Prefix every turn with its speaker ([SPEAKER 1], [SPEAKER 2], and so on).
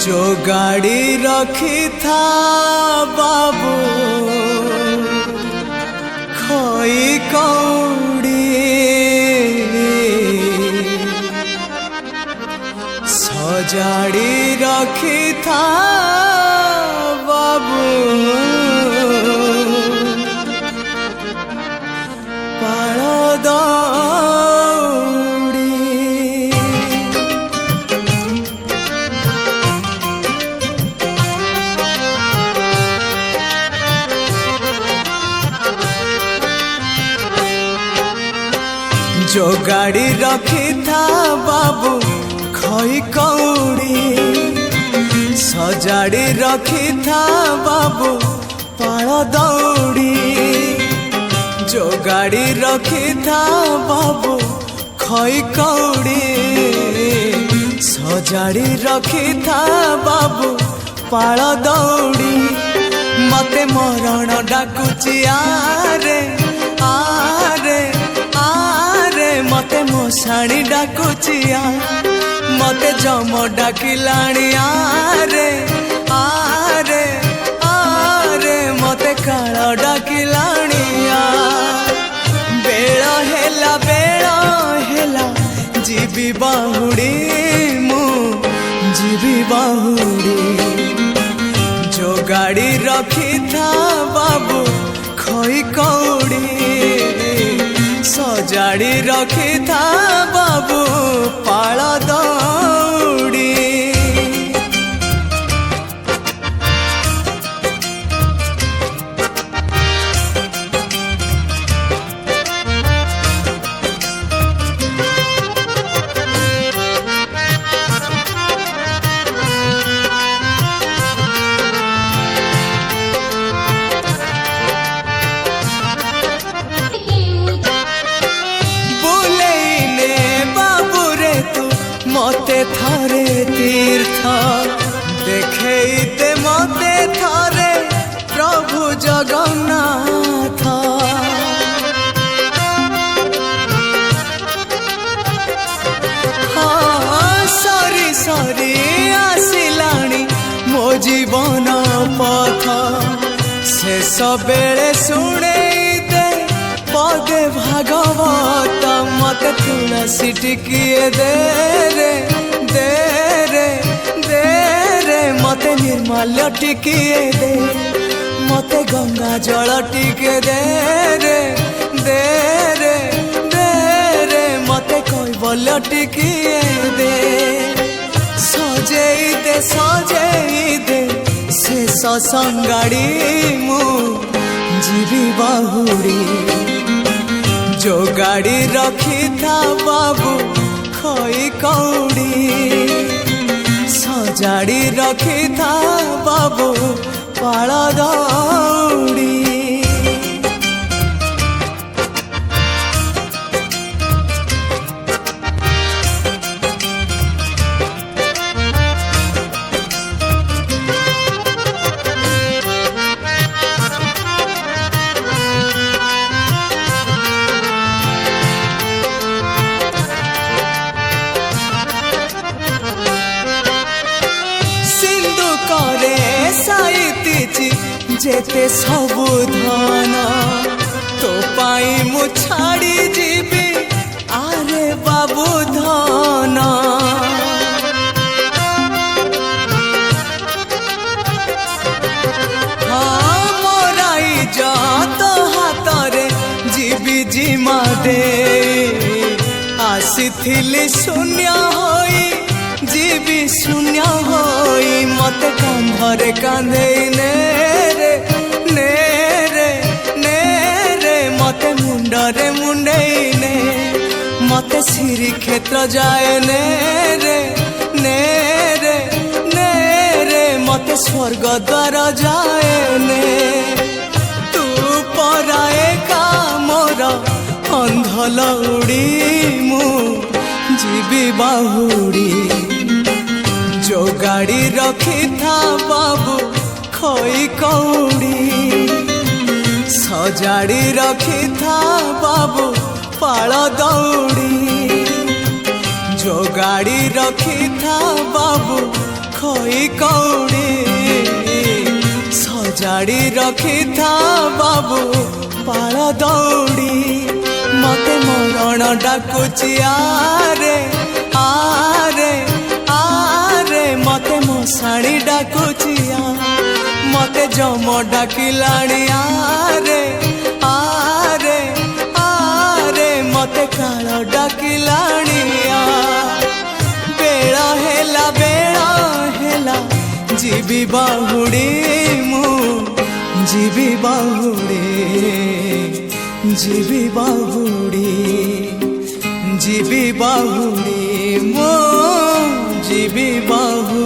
[SPEAKER 1] जो गाड़ी रखी था बाबू खोई कौड़ी सजाड़ी रखी था बाबू पाड़ जो गाड़ी रखी था बाबू खोई कौड़ी सजाड़ी रखी था बाबू पाड़ दौड़ी जो गाड़ी रखी था बाबू खोई कौड़ी सजाड़ी रखी था बाबू पाड़ दौड़ी मते मरण डाकुची आरे आरे मते मशाणी डाकुचिया मते जम डाकिलाणी आरे आरे आरे मते काल डाकिलाणिया बेळ हेला जीवी बाहुड़ी मु जीवी बाहुड़ी जो गाड़ी रखी था बाबू खोई कौड़ी सजाड़ी रखी था बाबू पाड़ दौड़ी मते थारे तीर्थ देखेते मते थारे प्रभु जगन्नाथ हाँ सरी सरी आसिलाणी मो जीवन पथ शेष बेले शुणे पदे भागवत मत तुलसी टिकिए दे रे मते निर्मल्य टिकिए दे मते गंगा जल टिके दे रे मते कैवल्य टिकिए दे सजेई दे शेष संगाड़ी मु जीवी बाहुड़ी जो गाड़ी रखी था बाबू खोई कौड़ी सजाड़ी रखी था बाबू पाड़ दौड़ी जेते सबु धन तो पाई मु छाड़ी जीवी आरे बाबू धन हाँ मोराई जात हातरे जीवी जिमा दे आसीथिली शून्य होई जीवी शून्य होई मते कांधरे कांधे मते मुंडरे मुंडेने मते सिरी क्षेत्र जाए ने रे मते स्वर्ग द्वार जाए तू पराए का मोर अंधलौड़ी मु जीवी बाहुड़ी जो गाड़ी रखी था बाबू खोई कौड़ी सजाड़ी रखी था बाबू पाड़ दौड़ी जो गाड़ी रखी था बाबू खई कौड़ी सजाड़ी रखी था बाबू पाल दौड़ी मते मरण डाकुची आरे आरे आरे मते मशाणी डाकुची मते जम डाकिलाणी आरे आरे आरे मते काल डाकिलाणी बेला हेला जीवी बाहुड़ी मु जीवी बाहुड़ी जीवी बाहुड़ी जीवी बाहुड़ी मो जीवी बाहुड़ी।